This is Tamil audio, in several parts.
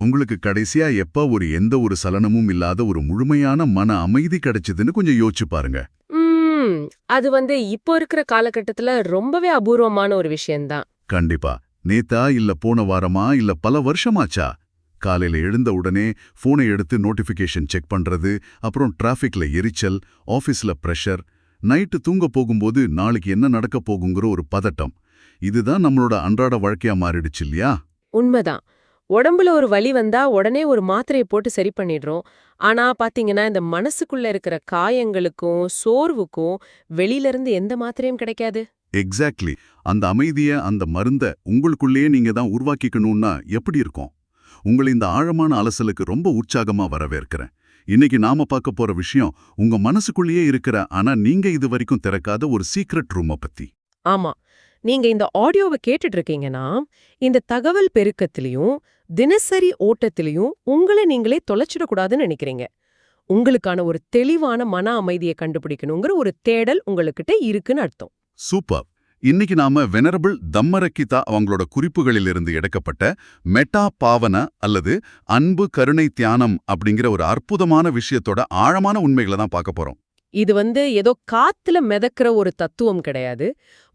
உங்களுக்கு கடைசியா எப்ப எந்த ஒரு சலனமும் இல்லாத ஒரு முழுமையான மன அமைதி கிடைச்சதுன்னு கொஞ்சம் யோசிச்சு பாருங்க. ம் அது இப்போ இருக்கிற காலகட்டத்துல ரொம்பவே அபூர்வமான ஒரு விஷயம்தான். கண்டிப்பா. நேத்தா இல்ல போன வாரமா இல்ல பல வருஷமாச்சா? காலையில எழுந்த உடனே போனை எடுத்து நோட்டிபிகேஷன் செக் பண்றது, அப்புறம் டிராஃபிக்ல எரிச்சல், ஆபீஸ்ல பிரஷர், நைட்டு தூங்க போகும்போது நாளைக்கு என்ன நடக்க போகுங்கிற ஒரு பதட்டம். இதுதான் நம்மளோட அன்றாட வாழ்க்கையா மாறிடுச்சு இல்லையா? உண்மைதான். உடம்புல ஒரு வலி வந்தா உடனே ஒரு மாத்திரையை போட்டு சரி பண்ணிடுறோம். ஆனா பாத்தீங்கன்னா இந்த மனசுக்குள்ள இருக்கிற காயங்களுக்கும் சோர்வுக்கும் வெளியில இருந்து எந்த மாத்திரையும் கிடைக்காது. எக்ஸாக்ட்லி. அந்த அமைதிய, அந்த மருந்த உங்களுக்குள்ளேயே நீங்க தான் உருவாக்கிக்கணும்னா எப்படி இருக்கும்? உங்களை இந்த ஆழமான அலசலுக்கு ரொம்ப உற்சாகமா வரவேற்கிறேன். இன்னைக்கு நாம பார்க்க போற விஷயம் உங்க மனசுக்குள்ளேயே இருக்கிற ஆனா நீங்க இது வரைக்கும் திறக்காத ஒரு சீக்ரெட் ரூமை பத்தி. ஆமா. நீங்க இந்த ஆடியோவை கேட்டுட்டு இருக்கீங்கன்னா, இந்த தகவல் பெருக்கத்திலையும் தினசரி ஓட்டத்திலையும் உங்களை நீங்களே தொலைச்சிடக்கூடாதுன்னு நினைக்கிறீங்க. உங்களுக்கான ஒரு தெளிவான மன அமைதியை கண்டுபிடிக்கணுங்கிற ஒரு தேடல் உங்களுக்கிட்ட இருக்குன்னு அர்த்தம். சூப்பர். இன்னைக்கு நாம வெனரபிள் தம்மரக்கிதா அவங்களோட குறிப்புகளிலிருந்து எடுக்கப்பட்ட மெட்டா பாவன அல்லது அன்பு கருணை தியானம் அப்படிங்கிற ஒரு அற்புதமான விஷயத்தோட ஆழமான உண்மைகளை தான் பார்க்க போறோம். இது ஏதோ காத்துல மிதக்கிற ஒரு தத்துவம் கிடையாது.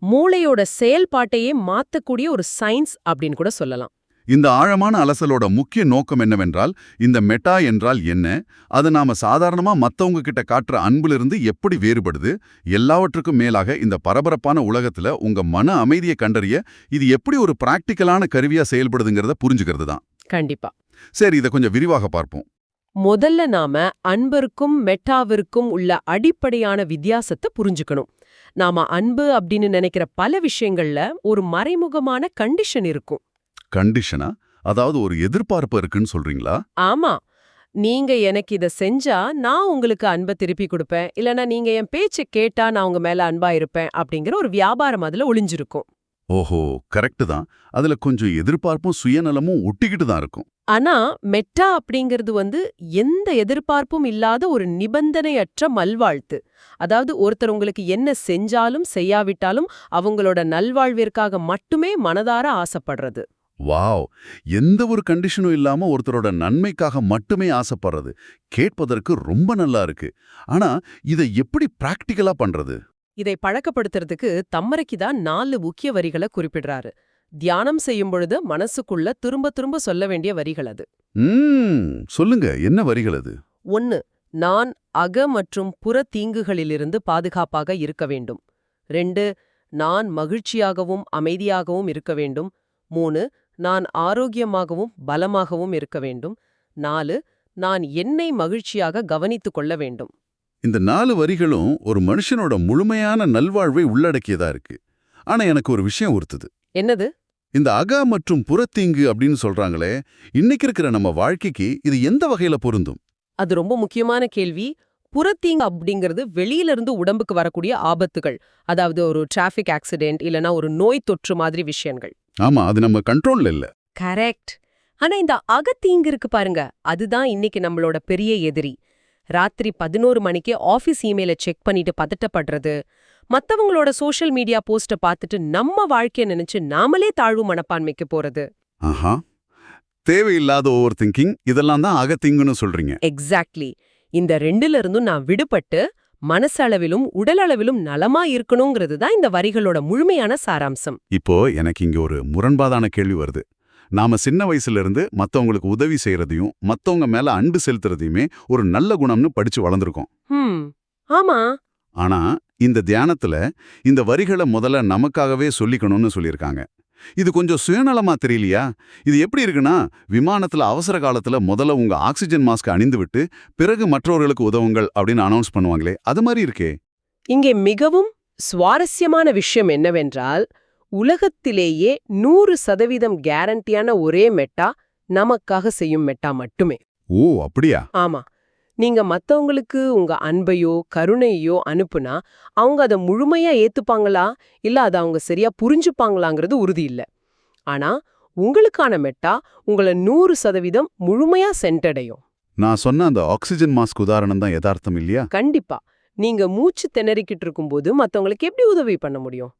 மூளையோட செயல்பாட்டையே மாத்தக்கூடிய ஒரு சயின்ஸ் அப்படின்னு கூட சொல்லலாம். இந்த ஆழமான அலசலோட முக்கிய நோக்கம் என்னவென்றால், இந்த மெட்டா என்றால் என்ன, அது நாம சாதாரணமா மத்தவங்க கிட்ட காட்டுற அன்பிலிருந்து எப்படி வேறுபடுது, எல்லாவற்றுக்கும் மேலாக இந்த பரபரப்பான உலகத்துல உங்க மன அமைதியை கண்டறிய இது எப்படி ஒரு பிராக்டிக்கலான கருவியா செயல்படுதுங்கிறத புரிஞ்சுக்கிறது தான். கண்டிப்பா. சரி, இதை கொஞ்சம் விரிவாக பார்ப்போம். முதல்ல நாம அன்பிற்கும் மெட்டாவிற்கும் உள்ள அடிப்படையான வித்தியாசத்தை புரிஞ்சுக்கணும். நாம அன்பு அப்படின்னு நினைக்கிற பல விஷயங்கள்ல ஒரு மறைமுகமான கண்டிஷன் இருக்கும். கண்டிஷனா? அதாவது ஒரு எதிர்பார்ப்பு இருக்குன்னு சொல்றீங்களா? ஆமா. நீங்க எனக்கு இத செஞ்சா நான் உங்களுக்கு அன்பை திருப்பி கொடுப்பேன், இல்லனா நீங்க என் பேச்சை கேட்டா நான் உங்க மேல அன்பா இருப்பேன் அப்படிங்கிற ஒரு வியாபாரம் அதுல ஒளிஞ்சிருக்கும். ஓஹோ, கரெக்ட் தான். அதுல கொஞ்சம் எதிர்பார்ப்பும் சுயநலமும் ஒட்டிக்கிட்டு தான் இருக்கும். ஆனா மெட்டா அப்படிங்கிறது எந்த எதிர்பார்ப்பும் இல்லாத ஒரு நிபந்தனையற்ற மல்வாழ்த்து. அதாவது ஒருத்தர் உங்களுக்கு என்ன செஞ்சாலும் செய்யாவிட்டாலும் அவங்களோட நல்வாழ்விற்காக மட்டுமே மனதார ஆசைப்படுறது. வாவ்! எந்த ஒரு கண்டிஷனும் இல்லாம ஒருத்தரோட நன்மைக்காக மட்டுமே ஆசைப்படுறது கேட்பதற்கு ரொம்ப நல்லா இருக்கு. ஆனா இதை எப்படி பிராக்டிக்கலா பண்றது? இதை பழக்கப்படுத்துறதுக்கு தம்மரைக்குதான் 4 முக்கிய வரிகளை குறிப்பிடுறாரு. தியானம் செய்யும் பொழுது மனசுக்குள்ள திரும்ப திரும்ப சொல்ல வேண்டிய வரிகள் அது. சொல்லுங்க, என்ன வரிகள் அது? 1. நான் அக மற்றும் புற தீங்குகளிலிருந்து பாதுகாப்பாக இருக்க வேண்டும். 2. நான் மகிழ்ச்சியாகவும் அமைதியாகவும் இருக்க வேண்டும். 3. நான் ஆரோக்கியமாகவும் பலமாகவும் இருக்க வேண்டும். 4. நான் என்னை மகிழ்ச்சியாக கவனித்துக் கொள்ள வேண்டும். இந்த 4 வரிகளும் ஒரு மனுஷனோட முழுமையான நல்வாழ்வை உள்ளடக்கியதா இருக்கு. ஆனா எனக்கு ஒரு விஷயம் உறுத்துது. என்னது? இந்த அக மற்றும் புறத்தீங்கு அப்படின்னு சொல்றாங்களே, இன்னைக்கு இருக்கிற நம்ம வாழ்க்கைக்கு இது எந்த வகையில பொருந்தும்? அது ரொம்ப முக்கியமான கேள்வி. புறத்தீங்கு அப்படிங்கிறது வெளியில இருந்து உடம்புக்கு வரக்கூடிய ஆபத்துகள். அதாவது ஒரு டிராஃபிக் ஆக்சிடென்ட் இல்லனா ஒரு நோய் தொற்று மாதிரி விஷயங்கள். ஆமா, அது நம்ம கண்ட்ரோல்ல இல்ல. கரெக்ட். ஆனா இந்த அகத்தீங்கு இருக்கு பாருங்க, அதுதான் இன்னைக்கு நம்மளோட பெரிய எதிரி. ராத்திரி 11 மணிக்கு ஆபீஸ் இமெயிலை செக் பண்ணிட்டு பதட்டப்படுறது, மத்தவங்களோட சோஷியல் மீடியா போஸ்ட பார்த்துட்டு நம்ம வாழ்க்கைய நினைச்சு நாமளே தாழ்வு மனப்பான்மைக்கு போறது. ஆஹா, தேவையில்லாத ஓவர் திங்கிங், இதெல்லாம் தான் அகத்திங்குன்னு சொல்றீங்க. எக்ஸாக்ட்லி. இந்த ரெண்டுல இருந்தும் நான் விடுபட்டு மனசளவிலும் உடலளவிலும் நலமா இருக்கணுங்கிறது தான் இந்த வரிகளோட முழுமையான சாராம்சம். இப்போ எனக்கு இங்க ஒரு முரண்பாதான கேள்வி வருது. நாம சின்ன வயசுல இருந்து மத்தவங்களுக்கு உதவி செய்யறதையும் மத்தவங்க மேல அன்பு செலுத்துறதையுமே ஒரு நல்ல குணம்னு படிச்சு வளர்ந்துருக்கோம். ஆமா. ஆனா இந்த தியானத்துல இந்த வரிகளை முதல்ல நமக்காகவே சொல்லிக்கணும்னு சொல்லியிருக்காங்க. இது கொஞ்சம் சுயநலமா தெரியலையா? இது எப்படி இருக்குன்னா, விமானத்துல அவசர காலத்துல முதல்ல உங்க ஆக்சிஜன் மாஸ்க் அணிந்து விட்டு பிறகு மற்றவர்களுக்கு உதவுங்கள் அப்படின்னு அனௌன்ஸ் பண்ணுவாங்களே, அது மாதிரி இருக்கே. இங்கே மிகவும் சுவாரஸ்யமான விஷயம் என்னவென்றால், உலகத்திலேயே 100% கேரண்டியான ஒரே மெட்டா நமக்காக செய்யும் மெட்டா மட்டுமே. ஓ, அப்படியா? ஆமா. நீங்க மத்தவங்களுக்கு உங்க அன்பையோ கருணையோ அனுப்புனா அவங்க அதை முழுமையா ஏத்துப்பாங்களா இல்ல அதை அவங்க சரியா புரிஞ்சுப்பாங்களாங்கிறது உறுதி இல்ல. ஆனா உங்களுக்கான மெட்டா உங்களை 100% முழுமையா சென்றடையும். நான் சொன்ன அந்த ஆக்சிஜன் மாஸ்க் உதாரணம் தான் யதார்த்தம் இல்லையா? கண்டிப்பா. நீங்க மூச்சு திணறிக்கிட்டு இருக்கும்போது மத்தவங்களுக்கு எப்படி உதவி பண்ண முடியும்?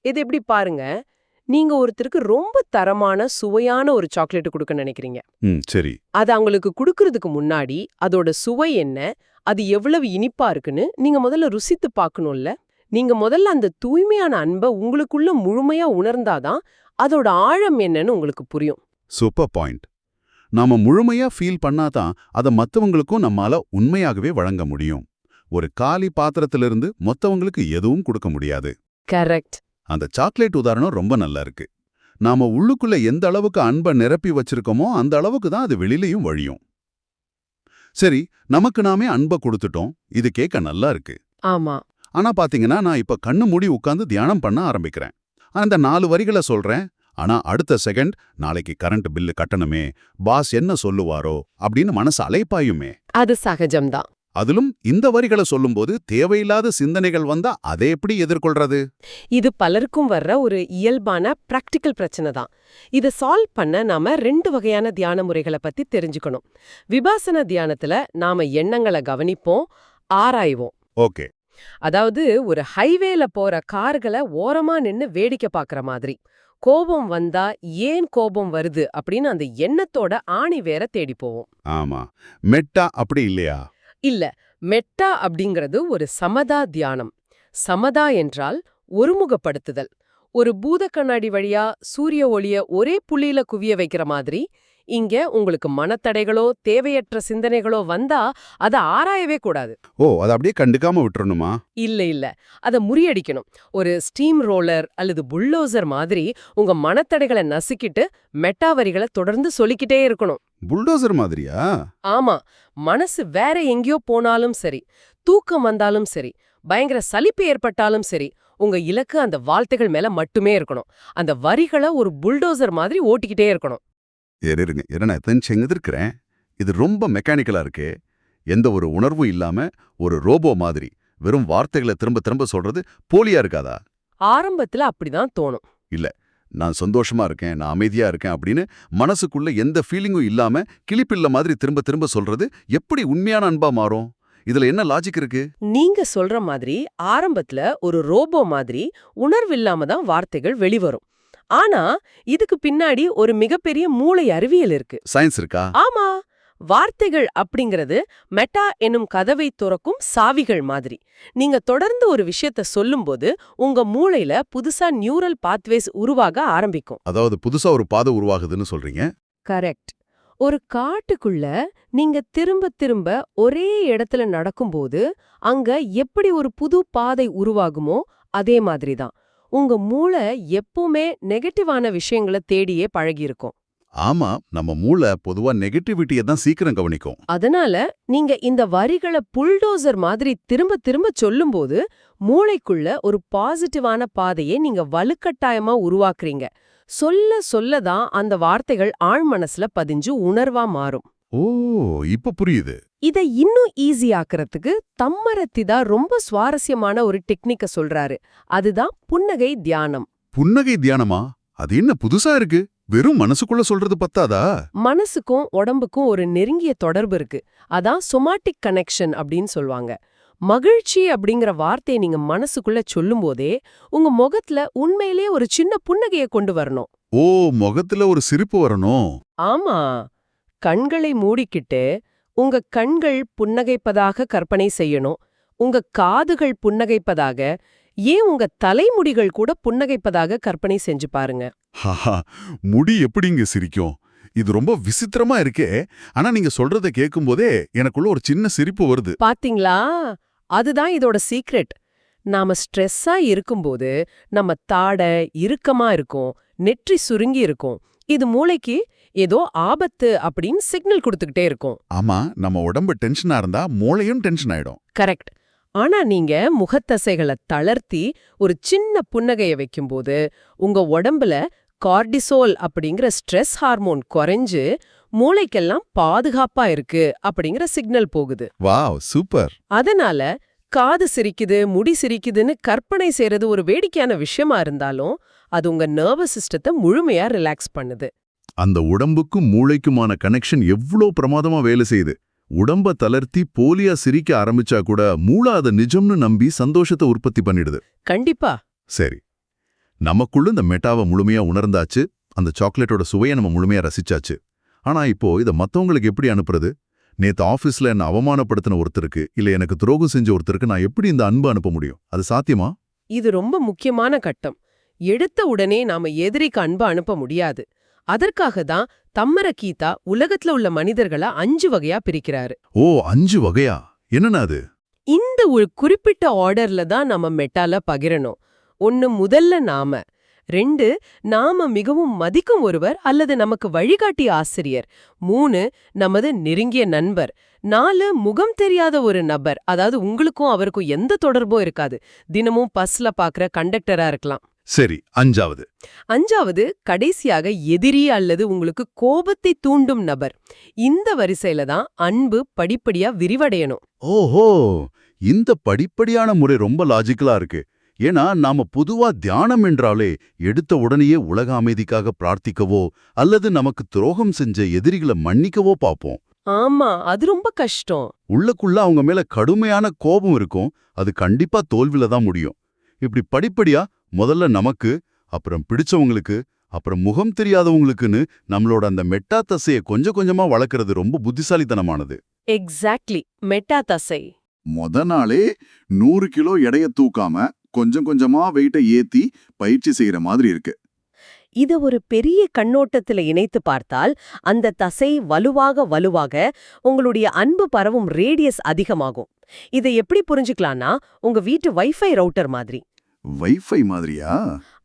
இது எப்படி பாருங்க, நீங்க ஒருத்தருக்கு ரொம்ப தரமான சுவையான ஒரு சாக்லேட் கொடுக்க நினைக்கிறீங்க. சரி. அது அவங்களுக்கு கொடுக்கறதுக்கு முன்னாடி அதோட சுவை என்ன, அது எவ்வளவு இனிப்பா இருக்குன்னு நீங்க முதல்ல ருசித்து பார்க்கணும்ல. நீங்க முதல்ல அந்த தூய்மையான அன்பை உங்களுக்குள்ள முழுமையா உணர்ந்தாதான் அதோட ஆழம் என்னன்னு உங்களுக்கு புரியும். Super point. நாம முழுமையா ஃபீல் பண்ணாதான் அதை மத்தவங்களுக்கும் நம்மால உண்மையாகவே வழங்க முடியும். ஒரு காலி பாத்திரத்திலிருந்து மொத்தவங்களுக்கு எதுவும் கொடுக்க முடியாது. கரெக்ட். அந்த சாக்லேட் உதாரணம் ரொம்ப நல்லா இருக்கு. நாம உள்ளுக்குள்ள எந்த அளவுக்கு அன்பை நிரப்பி வச்சிருக்கோமோ அந்த அளவுக்கு தான் அது வெளியிலையும் வழியும். சரி, நமக்கு நாமே அன்பை கொடுத்துட்டோம். இது கேட்க நல்லா இருக்கு. ஆமா. ஆனா பாத்தீங்கன்னா, நான் இப்ப கண்ணு மூடி உட்கார்ந்து தியானம் பண்ண ஆரம்பிக்கிறேன். அந்த 4 வரிகளை சொல்றேன். ஆனா அடுத்த செகண்ட், நாளைக்கு கரண்ட் பில்லு கட்டணுமே, பாஸ் என்ன சொல்லுவாரோ அப்படின்னு மனசு அலைப்பாயுமே. அது சகஜம்தான். அதிலும் இந்த வரிகளை சொல்லும்போது தேவையில்லாத சிந்தனைகள் வந்தா அதை எப்படி எதிர்கொள்றது? இது பலருக்கும் வர்ற ஒரு இயல்பான பிராக்டிக்கல் பிரச்சனை தான். இதை சால்வ் பண்ண நாம 2 வகையான தியான முறைகளை பத்தி தெரிஞ்சுக்கணும். விபாசன தியானத்துல நாம எண்ணங்களை கவனிப்போம், ஆராய்வோம். ஓகே. அதாவது ஒரு ஹைவேல போற கார்களை ஓரமா நின்னு வேடிக்கை பார்க்கற மாதிரி. கோபம் வந்தா ஏன் கோபம் வருது அப்படின்னு அந்த எண்ணத்தோட ஆணி வேற தேடி போவோம். ஆமா. மெட்டா அப்படி இல்லையா? இல்ல, மெட்டா அப்படிங்கிறது ஒரு சமதா தியானம். சமதா என்றால் ஒருமுகப்படுத்துதல். ஒரு பூத கண்ணாடி வழியா சூரிய ஒளிய ஒரே புள்ளியில குவிய வைக்கிற மாதிரி. இங்க உங்களுக்கு மனத்தடைகளோ தேவையற்ற சிந்தனைகளோ வந்தா அதை ஆராயவே கூடாது. ஓ, அதை அப்படியே கண்டுக்காம விட்டுறணுமா? இல்ல, அதை முறியடிக்கணும். ஒரு ஸ்டீம் ரோலர் அல்லது புல்டோசர் மாதிரி உங்க மனத்தடைகளை நசுக்கிட்டு மெட்டா வரிகளை தொடர்ந்து சொல்லிக்கிட்டே இருக்கணும். புல்டோசர் மாதிரியா? ஆமா. மனசு வேற எங்கேயோ போனாலும் சரி, தூக்கம் வந்தாலும் சரி, பயங்கர சலிப்பு ஏற்பட்டாலும் சரி, உங்க இலக்கு அந்த வார்த்தைகள் மேல மட்டுமே இருக்கணும். அந்த வரிகளை ஒரு புல்டோசர் மாதிரி ஓட்டிக்கிட்டே இருக்கணும். இருங்க, நான் செஞ்சிருக்கிறேன். இது ரொம்ப மெக்கானிக்கலா இருக்கே. எந்த ஒரு உணர்வும் இல்லாம ஒரு ரோபோ மாதிரி வெறும் வார்த்தைகளை திரும்ப திரும்ப சொல்றது போலியா இருக்காதா? ஆரம்பத்துல அப்படிதான் தோணும். இல்ல, நான் சந்தோஷமா இருக்கேன், நான் அமைதியா இருக்கேன் அப்படின்னு மனசுக்குள்ள எந்த ஃபீலிங்கும் இல்லாம கிளிப்பில்ல மாதிரி திரும்ப திரும்ப சொல்றது எப்படி உண்மையான அன்பா மாறும்? இதுல என்ன லாஜிக் இருக்கு? நீங்க சொல்ற மாதிரி ஆரம்பத்துல ஒரு ரோபோ மாதிரி உணர்வில்லாம தான் வார்த்தைகள் வெளிவரும். ஆனா இதுக்கு பின்னாடி ஒரு மிகப்பெரிய மூளை அறிவியல் இருக்கு. சயின்ஸ் இருக்கா? ஆமா. வார்த்தைகள் அப்படிங்கிறது மெட்டா எனும் கதவை துறக்கும் சாவிகள் மாதிரி. நீங்க தொடர்ந்து ஒரு விஷயத்த சொல்லும்போது உங்க மூளையில புதுசா நியூரல் பாத்வேஸ் உருவாக ஆரம்பிக்கும். அதாவது புதுசா ஒரு பாதை உருவாகுதுன்னு சொல்றீங்க? கரெக்ட். ஒரு காட்டுக்குள்ள நீங்க திரும்ப திரும்ப ஒரே இடத்துல நடக்கும்போது அங்க எப்படி ஒரு புது பாதை உருவாகுமோ அதே மாதிரிதான் உங்க மூளை எப்பவுமே நெகட்டிவான விஷயங்களை தேடியே பழகியிருக்கும். ஆமா, நம்ம மூளை பொதுவா நெகட்டிவிட்டியை தான் சீக்கிரம் கவனிக்கும். அதனால நீங்க இந்த வரிகளை புல்டோசர் மாதிரி திரும்ப திரும்ப சொல்லும்போது மூளைக்குள்ள ஒரு பாசிட்டிவான பாதையை நீங்க வலுக்கட்டாயமா உருவாக்குறீங்க. சொல்ல சொல்லதான் அந்த வார்த்தைகள் ஆழ் மனசுல பதிஞ்சு உணர்வா மாறும். ஓ, இப்ப புரியுது. இதை இன்னும் ஈஸியாக்குறதுக்கு தம்மரத்திதா ரொம்ப சுவாரஸ்யமான ஒரு டெக்னிக்க சொல்றாரு. அதுதான் புன்னகை தியானம். புன்னகை தியானமா? அது என்ன புதுசா இருக்கு? வெறும் மனசுக்குள்ள சொல்றது பத்தாதா? மனசுக்கும் உடம்புக்கும் ஒரு நெருங்கிய தொடர்பு இருக்கு. அதான் சொமாட்டிக் கனெக்ஷன் அப்படின்னு சொல்லுவாங்க. மகிழ்ச்சி அப்படிங்கிற வார்த்தையை நீங்க மனசுக்குள்ள சொல்லும் போதே உங்க முகத்துல உண்மையிலேயே ஒரு சின்ன புன்னகையை கொண்டு வரணும். ஓ, முகத்துல ஒரு சிரிப்பு வரணும். ஆமா. கண்களை மூடிக்கிட்டு உங்க கண்கள் புன்னகைப்பதாக கற்பனை செய்யணும். உங்க காதுகள் புன்னகைப்பதாக, ஏன் உங்க தலைமுடிகள் கூட புன்னகைப்பதாக கற்பனை செஞ்சு பாருங்க. ஹாஹா, முடி எப்படிங்க சிரிக்கும்? இது ரொம்ப விசித்திரமா இருக்கே. ஆனா நீங்க சொல்றத கேட்கும்போதே எனக்குள்ள ஒரு சின்ன சிரிப்பு வருது. பாத்தீங்களா? அதுதான் இதோட சீக்ரெட். நாம ஸ்ட்ரெஸ்ஸா இருக்கும்போது நம்ம தாடை இறுக்கமா இருக்கும், நெற்றி சுருங்கி இருக்கும். இது மூளைக்கு ஏதோ ஆபத்து அப்படின்னு சிக்னல் கொடுத்துக்கிட்டே இருக்கும். ஆமா, நம்ம உடம்பு டென்ஷனா இருந்தா மூளையும் டென்ஷன் ஆயிடும். கரெக்ட். ஆனா நீங்க முகத்தசைகளை தளர்த்தி ஒரு சின்ன புன்னகைய வைக்கும்போது உங்க உடம்புல கார்டிசோல் அப்படிங்கிற ஸ்ட்ரெஸ் ஹார்மோன் குறைஞ்சு மூளைக்கெல்லாம் பாதுகாப்பா இருக்கு அப்படிங்கிற சிக்னல் போகுது. Wow, super. அதனால காது சிரிக்குது, முடி சிரிக்குதுன்னு கற்பனை செய்யறது ஒரு வேடிக்கையான விஷயமா இருந்தாலும் அது உங்க நர்வஸ் சிஸ்டத்தை முழுமையா ரிலாக்ஸ் பண்ணுது. அந்த உடம்புக்கும் மூளைக்குமான கனெக்ஷன் எவ்ளோ பிரமாதமா வேலை செய்யுது. உடம்ப தளர்த்தி போலியா சிரிக்க ஆரம்பிச்சா கூட மூளை அதை நிஜம்னு நம்பி சந்தோஷத்தை உற்பத்தி பண்ணிடுது. கண்டிப்பா. சரி, நமக்குள்ள இந்த மெட்டாவை முழுமையா உணர்ந்தாச்சு, அந்த சாக்லேட்டோட சுவையை நம்ம முழுமையா ரசிச்சாச்சு. ஆனா இப்போ இதை மத்தவங்களுக்கு எப்படி அனுப்புறது? நேத்து ஆபீஸ்ல என்ன அவமானப்படுத்தின ஒருத்தருக்கு, இல்ல எனக்கு துரோகம் செஞ்ச ஒருத்தருக்கு நான் எப்படி இந்த அன்பு அனுப்ப முடியும்? அது சாத்தியமா? இது ரொம்ப முக்கியமான கட்டம். எடுத்த உடனே நாம எதிரிக்கு அன்பு அனுப்ப முடியாது. அதற்காக தான் தம்மர கீதா உலகத்துல உள்ள மனிதர்களை 5 வகையா பிரிக்கிறாரு. ஓ, 5 வகையா? என்னன்னா அது? இந்த ஒரு குறிப்பிட்ட ஆர்டர்ல தான் நம்ம மெட்டால பகிரணும். 1 முதல்ல நாம, 2 நாம மிகவும் மதிக்கும் ஒருவர் அல்லது நமக்கு வழிகாட்டிய ஆசிரியர், 3 நமது நெருங்கிய நண்பர், 4 முகம் தெரியாத ஒரு நபர், அதாவது உங்களுக்கும் அவருக்கும் எந்த தொடர்பும் இருக்காது, தினமும் பஸ்ல பாக்குற கண்டக்டரா இருக்கலாம். சரி, 5வது? 5வது கடைசியாக எதிரி அல்லது உங்களுக்கு கோபத்தை தூண்டும் நபர். இந்த வரிசையில தான் அன்பு படிப்படியா விரிவடையணும். ஓஹோ, இந்த படிப்படியான முறை ரொம்ப லாஜிக்கலா இருக்கு. ஏன்னா நாம பொதுவா தியானம் என்றாலே எடுத்த உடனேயே உலக அமைதிக்காக பிரார்த்திக்கவோ அல்லது நமக்கு துரோகம் செஞ்ச எதிரிகளை மன்னிக்கவோ பாப்போம். ஆமா, அது ரொம்ப கஷ்டம். உள்ளக்குள்ள அவங்க மேல கடுமையான கோபம் இருக்கும். அது கண்டிப்பா தோல்வில தான் முடியும். இப்படி படிப்படியா முதல்ல நமக்கு, அப்புறம் பிடிச்சவங்களுக்கு, அப்புறம் முகம் தெரியாதவங்களுக்குன்னு நம்மளோட அந்த மெட்டா தசையை கொஞ்சம் கொஞ்சமா வளர்க்கறது ரொம்ப புத்திசாலித்தனமானது. எக்ஸாக்ட்லி, மெட்டா தசை. மொத நாளே 100 கிலோ எடைய தூக்காம கொஞ்சம் கொஞ்சமா வெயிட்டை ஏத்தி பயிற்சி செய்யற மாதிரி இருக்கு. இத ஒரு பெரிய கண்ணோட்டத்துல இணைத்து பார்த்தால், அந்த தசை வலுவாக வலுவாக உங்களுடைய அன்பு பரவும் ரேடியஸ் அதிகமாகும். இதை எப்படி புரிஞ்சுக்கலாம்னா, உங்க வீட்டு வைஃபை ரவுட்டர் மாதிரி. வைஃபை மாதிரியா?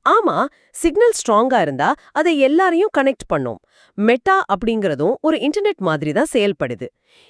ஆமா, சிக்னல் ஸ்ட்ராங்கா இருந்தா அதை எல்லாரையும் கனெக்ட் பண்ணும். மெட்டா அப்படிங்கறதும் ஒரு இன்டர்நெட் மாதிரி தான் செயல்படுது.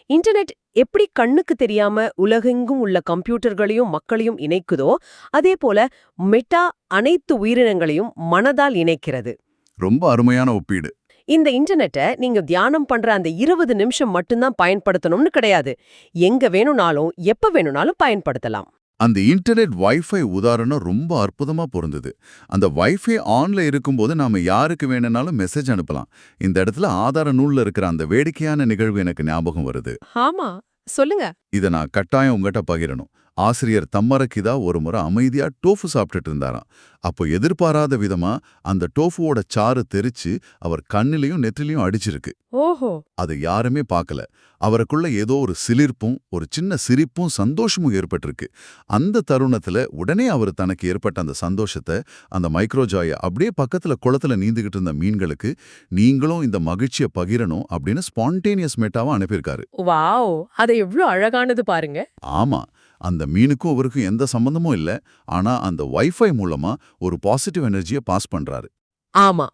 இன்டர்நெட் எப்படி கண்ணுக்கு தெரியாம உலகெங்கும் உள்ள கம்ப்யூட்டர்களையும் மக்களையும் இணைக்குதோ, அதே போல மெட்டா அனைத்து உயிரினங்களையும் மனதால் இணைக்கிறது. ரொம்ப அருமையான ஒப்பீடு. இந்த இன்டர்நெட்டை நீங்க தியானம் பண்ற அந்த 20 நிமிஷம் மட்டும்தான் பயன்படுத்தணும்னு கிடையாது. எங்க வேணும்னாலும் எப்ப வேணும்னாலும் பயன்படுத்தலாம். அந்த இன்டர்நெட் வைஃபை உதாரணம் ரொம்ப அற்புதமா பொருந்தது. அந்த வைஃபை ஆன்ல இருக்கும்போது நாம யாருக்கு வேணும்னாலும் மெசேஜ் அனுப்பலாம். இந்த இடத்துல ஆதார நூல்ல இருக்கிற அந்த வேடிக்கையான நிகழ்வு எனக்கு ஞாபகம் வருது. ஆமா, சொல்லுங்க. இதை நான் கட்டாயம் உங்ககிட்ட பகிரணும். ஆசிரியர் தம்மரக்கிதா ஒரு முறை அமைதியா டோஃபு சாப்பிட்டுட்டு இருந்தாராம். அப்போ எதிர்பாராத விதமா அந்த டோஃபுவோட சாறு தெரிச்சு அவர் கண்ணிலையும் நெற்றிலையும் அடிச்சிருக்கு. ஓஹோ. அது யாருமே பார்க்கல. அவருக்குள்ள ஏதோ ஒரு சிலிர்ப்பும் ஒரு சின்ன சிரிப்பும் சந்தோஷமும் ஏற்பட்டிருக்கு. அந்த தருணத்துல உடனே அவர் தனக்கு ஏற்பட்ட அந்த சந்தோஷத்தை, அந்த மைக்ரோஜாய அப்படியே பக்கத்துல குளத்துல நீந்துகிட்டு இருந்த மீன்களுக்கு, நீங்களும் இந்த மகிழ்ச்சியை பகிரணும் அப்படின்னு ஸ்பான்டேனியஸ் மெட்டாவா அனுப்பியிருக்காரு. வாவ், அது எவ்வளவு அழகானது பாருங்க. ஆமா, அந்த மீனுக்கும் அவருக்கும் எந்த சம்பந்தமும் இல்ல. ஆனா அந்த வைஃபை மூலமா ஒரு பாசிட்டிவ் எனர்ஜியை பாஸ் பண்றாரு. ஆமா,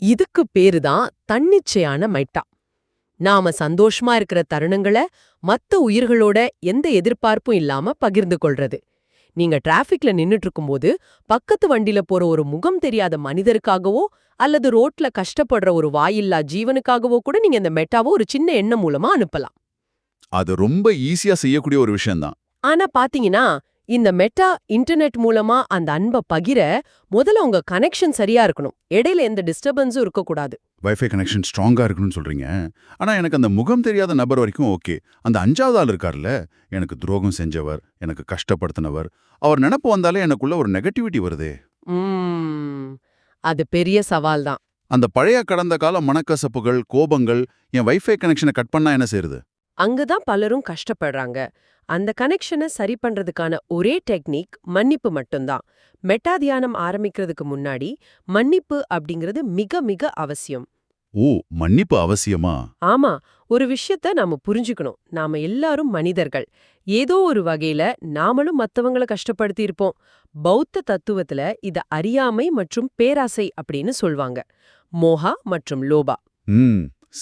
இதுக்கு பேரு தான் தன்னிச்சையான மெட்டா. நாம சந்தோஷமா இருக்கிற தருணங்களை மத்த உயிர்களோட எந்த எதிர்பார்ப்பும் இல்லாம பகிர்ந்து கொள்றது. நீங்க டிராஃபிக்ல நின்னுட்டு இருக்கும்போது பக்கத்து வண்டியில போற ஒரு முகம் தெரியாத மனிதருக்காகவோ அல்லது ரோட்ல கஷ்டப்படுற ஒரு வாயில்லா ஜீவனுக்காகவோ கூட நீங்க இந்த மெட்டாவோ ஒரு சின்ன எண்ணம் மூலமா அனுப்பலாம். அது ரொம்ப ஈஸியா செய்யக்கூடிய ஒரு விஷயம்தான். ஆனா பாத்தீங்கன்னா, இந்த மெட்டா இன்டர்நெட் மூலமா அந்த அன்பை பகிர முதல்ல உங்க கனெக்ஷன் சரியா இருக்கணும். இடையில எந்த டிஸ்டர்பன்ஸும் இருக்கக்கூடாது. வைஃபை கனெக்ஷன் ஸ்ட்ராங்கா இருக்கணும்னு சொல்றீங்க. ஆனா எனக்கு அந்த முகம் தெரியாத நபர் வரைக்கும் ஓகே. அந்த 5வது ஆள் இருக்கார்ல, எனக்கு துரோகம் செஞ்சவர், எனக்கு கஷ்டப்படுத்தினவர், அவர் நினைப்பு வந்தாலே எனக்குள்ள ஒரு நெகட்டிவிட்டி வருதே. அது பெரிய சவால் தான். அந்த பழைய கடந்த கால மனக்கசப்புகள், கோபங்கள் என் வைஃபை கனெக்ஷனை கட் பண்ணா என்ன செய்யுது? அங்கதான் பலரும் கஷ்டப்படுறாங்க. அந்த கனெக்ஷனை சரி பண்றதுக்கான ஒரே டெக்னிக் மன்னிப்பு மட்டும்தான். மெட்டா தியானம் ஆரம்பிக்கிறதுக்கு முன்னாடி மன்னிப்பு அப்படிங்கிறது மிக மிக அவசியம். ஓ, மன்னிப்பு அவசியமா? ஆமா, ஒரு விஷயத்த நாம புரிஞ்சுக்கணும். நாம எல்லாரும் மனிதர்கள். ஏதோ ஒரு வகையில நாமளும் மத்தவங்கள கஷ்டப்படுத்தி இருப்போம். பௌத்த தத்துவத்துல இத அறியாமை மற்றும் பேராசை அப்படின்னு சொல்வாங்க. மோஹா மற்றும் லோபா.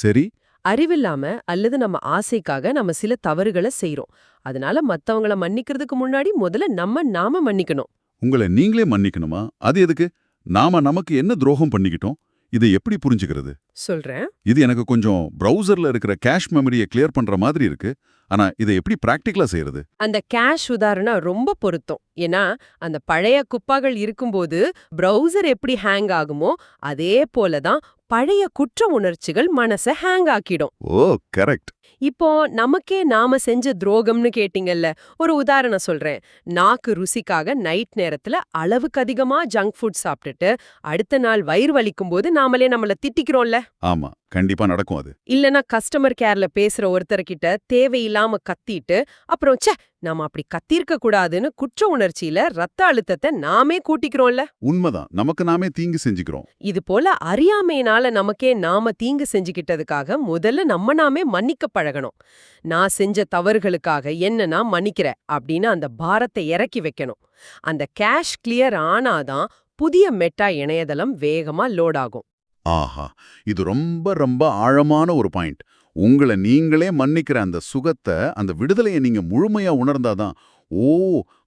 சரி. அறிவில்லாம அல்லது நம்ம ஆசைக்காக நம்ம சில தவறுகளை செய்றோம். அதனால மத்தவங்கள மன்னிக்கிறதுக்கு முன்னாடி முதல்ல நாம மன்னிக்கணும். உங்களை நீங்களே மன்னிக்கணுமா? அது எதுக்கு? நாம நமக்கு என்ன துரோகம் பண்ணிக்கிட்டோம்? இதை எப்படி புரிஞ்சுக்கிறது? சொல்றேன். இது எனக்கு கொஞ்சம் பிரவுசர்ல இருக்கிற கேஷ் மெமரியை கிளியர் பண்ற மாதிரி இருக்கு. ஆனா இதை எப்படி பிராக்டிகலா செய்யறது? அந்த கேஷ் உதாரணம் ரொம்ப பொருத்தம். ஏன்னா அந்த பழைய குப்பாகள் இருக்கும்போது பிரவுசர் எப்படி ஹேங் ஆகுமோ அதே போலதான் பழைய குற்ற உணர்ச்சிகள் மனசை ஹேங் ஆக்கிடும். ஓ, கரெக்ட். இப்போ நமக்கே நாம செஞ்ச துரோகம்னு கேட்டீங்கல்ல, ஒரு உதாரணம் சொல்றேன். நாக்கு ருசிக்காக நைட் நேரத்துல அளவுக்கு அதிகமா ஜங்க் ஃபுட் சாப்பிட்டுட்டு அடுத்த நாள் வயிறு வலிக்கும் போது நாமளே நம்மள திட்டிக்கிறோம்ல. ஆமா, கண்டிப்பா நடக்கும் அது. இல்லனா கஸ்டமர் கேர்ல பேசுற ஒருத்தர்கிட்ட தேவையில்லாம கத்திட்டு அப்புறம் ச்சே நாம அப்படி கத்திருக்க கூடாதுன்னு குற்ற உணர்ச்சியில ரத்த அழுத்தத்தை நாமே கூட்டிக்கிறோம்ல. உண்மைதான், நமக்கு நாமே தீங்கு செஞ்சுக்கிறோம். இது போல அறியாமையினால நமக்கே நாம தீங்கு செஞ்சுக்கிட்டதுக்காக முதல்ல நம்ம நாமே மன்னிக்க பழகணும். நான் செஞ்ச தவறுகளுக்காக என்ன நான் மன்னிக்கிறேன் அப்படின்னு அந்த பாரத்தை இறக்கி வைக்கணும். அந்த கேஷ் கிளியர் ஆனாதான் புதிய மெட்டா இணையதளம் வேகமா லோட் ஆகும். ஆஹா, இது ரொம்ப ரொம்ப ஆழமான ஒரு பாயிண்ட். உங்களை நீங்களே மன்னிக்கிற அந்த சுகத்தை, அந்த விடுதலையை நீங்க முழுமையா உணர்ந்தாதான், ஓ,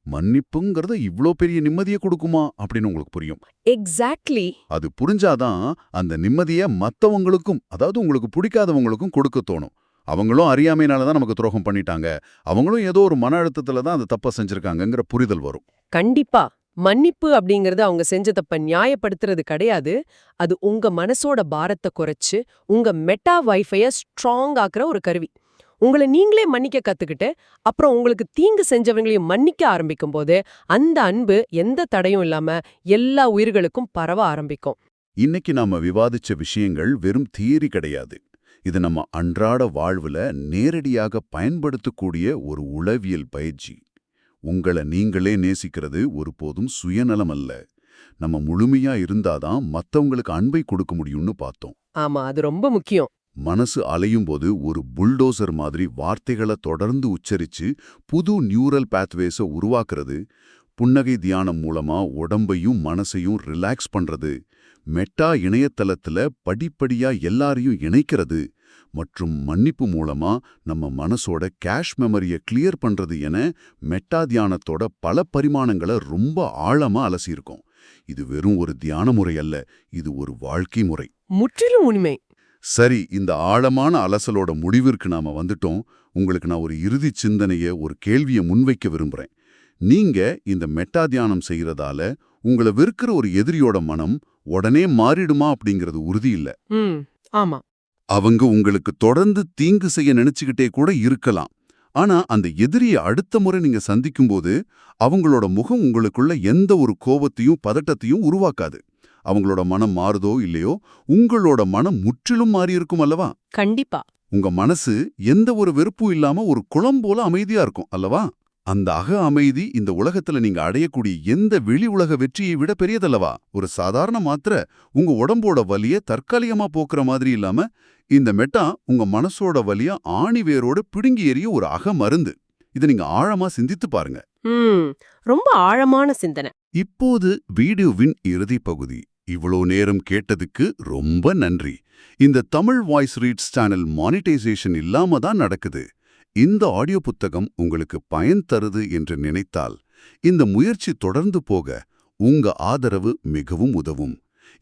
மன்னிப்புங்கிறது இவ்ளோ பெரிய நிம்மதியை கொடுக்குமா அப்படின்னு உங்களுக்கு புரியும். எக்ஸாக்ட்லி. அது புரிஞ்சாதான் அந்த நிம்மதியை மத்தவங்களுக்கும், அதாவது உங்களுக்கு பிடிக்காதவங்களுக்கும் கொடுக்க தோணும். அவங்களும் அறியாமையினால தான் நமக்கு துரோகம் பண்ணிட்டாங்க, அவங்களும் ஏதோ ஒரு மன அழுத்தத்துல தான் அந்த தப்பை செஞ்சிருக்காங்கங்கிற புரிதல் வரும். கண்டிப்பா. மன்னிப்பு அப்படிங்கறது அவங்க செஞ்ச தப்ப நியாயப்படுத்துறது கிடையாது. அது உங்க மனசோட பாரத்தை குறைச்சு உங்க மெட்டா வைஃபைய ஸ்ட்ராங் ஆக்குற ஒரு கருவி. உங்களை நீங்களே மன்னிக்க கத்துக்கிட்டு அப்புறம் உங்களுக்கு தீங்கு செஞ்சவங்களையும் மன்னிக்க ஆரம்பிக்கும் போது அந்த அன்பு எந்த தடையும் இல்லாம எல்லா உயிர்களுக்கும் பரவ ஆரம்பிக்கும். இன்னைக்கு நாம விவாதிச்ச விஷயங்கள் வெறும் தியரி கிடையாது. இது நம்ம அன்றாட வாழ்வுல நேரடியாக பயன்படுத்தக்கூடிய ஒரு உளவியல் பயிற்சி. உங்களை நீங்களே நேசிக்கிறது ஒருபோதும் சுயநலம் அல்ல. நம்ம முழுமையா இருந்தாதான் மத்தவங்களுக்கு அன்பை கொடுக்க முடியும்னு பார்த்தோம். ஆமா, அது ரொம்ப முக்கியம். மனசு அலையும் போது ஒரு புல்டோசர் மாதிரி வார்த்தைகளை தொடர்ந்து உச்சரிச்சு புது நியூரல் பாத்வேஸ உருவாக்குறது, புன்னகை தியானம் மூலமா உடம்பையும் மனசையும் ரிலாக்ஸ் பண்றது, மெட்டா இணையதளத்துல படிப்படியா எல்லாரையும் இணைக்கிறது மற்றும் மன்னிப்பு மூலமா நம்ம மனசோட கேஷ் மெமரியை கிளியர் பண்றது என மெட்டா தியானத்தோட பல பரிமாணங்களை ரொம்ப ஆழமா அலசியிருக்கோம். இது வெறும் ஒரு தியான முறை அல்ல, இது ஒரு வாழ்க்கை முறை. முற்றிலும் உண்மை. சரி, இந்த ஆழமான அலசலோட முடிவிற்கு நாம வந்துட்டோம். உங்களுக்கு நான் ஒரு இறுதி சிந்தனைய, ஒரு கேள்வியை முன்வைக்க விரும்புறேன். நீங்க இந்த மெட்டா தியானம் செய்யறதால உங்களை வெறுக்கிற ஒரு எதிரியோட மனம் உடனே மாறிடுமா அப்படிங்கிறது உறுதி இல்ல. ஆமா. அவங்க உங்களுக்கு தொடர்ந்து தீங்கு செய்ய நினைச்சுக்கிட்டே கூட இருக்கலாம். ஆனா அந்த எதிரியை அடுத்த முறை நீங்க சந்திக்கும்போது அவங்களோட முகம் உங்களுக்குள்ள எந்த ஒரு கோபத்தையும் பதட்டத்தையும் உருவாக்காது. அவங்களோட மனம் மாறுதோ இல்லையோ, உங்களோட மனம் முற்றிலும் மாறி இருக்கும் அல்லவா? கண்டிப்பா. உங்க மனசு எந்த ஒரு வெறுப்பும் இல்லாம ஒரு குளம் போல அமைதியா இருக்கும் அல்லவா? அந்த அக அமைதி இந்த உலகத்துல நீங்க அடையக்கூடிய எந்த வெளி உலக வெற்றியை விட பெரியதல்லவா? ஒரு சாதாரண மாத்திரை உங்க உடம்போட வலிய தற்காலிகமா போக்குற மாதிரி இல்லாம, இந்த மெட்டா உங்க மனசோட வலிய ஆணி வேரோட பிடுங்கி எறிய ஒரு அக மருந்து. இதை நீங்க ஆழமா சிந்தித்து பாருங்க. ரொம்ப ஆழமான சிந்தனை. இப்போது வீடியோவின் இறுதி பகுதி. இவ்வளோ நேரம் கேட்டதுக்கு ரொம்ப நன்றி. இந்த Tamil voice reads channel monetisation இல்லாம தான் நடக்குது. இந்த ஆடியோ புத்தகம் உங்களுக்கு பயன் தருது என்று நினைத்தால் இந்த முயற்சி தொடர்ந்து போக உங்க ஆதரவு மிகவும் உதவும்.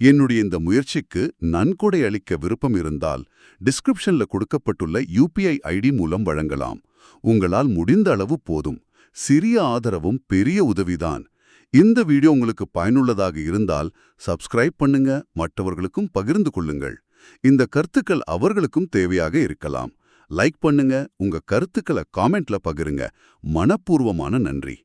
என்னுடைய இந்த முயற்சிக்கு நன்கொடை அளிக்க விருப்பம் இருந்தால் டிஸ்கிரிப்ஷன்ல கொடுக்கப்பட்டுள்ள UPI ID மூலம் வழங்கலாம். உங்களால் முடிந்த அளவு போதும். சிறிய ஆதரவும் பெரிய உதவிதான். இந்த வீடியோ உங்களுக்கு பயனுள்ளதாக இருந்தால் சப்ஸ்கிரைப் பண்ணுங்க, மற்றவர்களுக்கும் பகிர்ந்து கொள்ளுங்கள். இந்த கருத்துக்கள் அவர்களுக்கும் தேவையாக இருக்கலாம். லைக் பண்ணுங்க, உங்க கருத்துக்களை காமெண்ட்ல பகிருங்க. மனப்பூர்வமான நன்றி.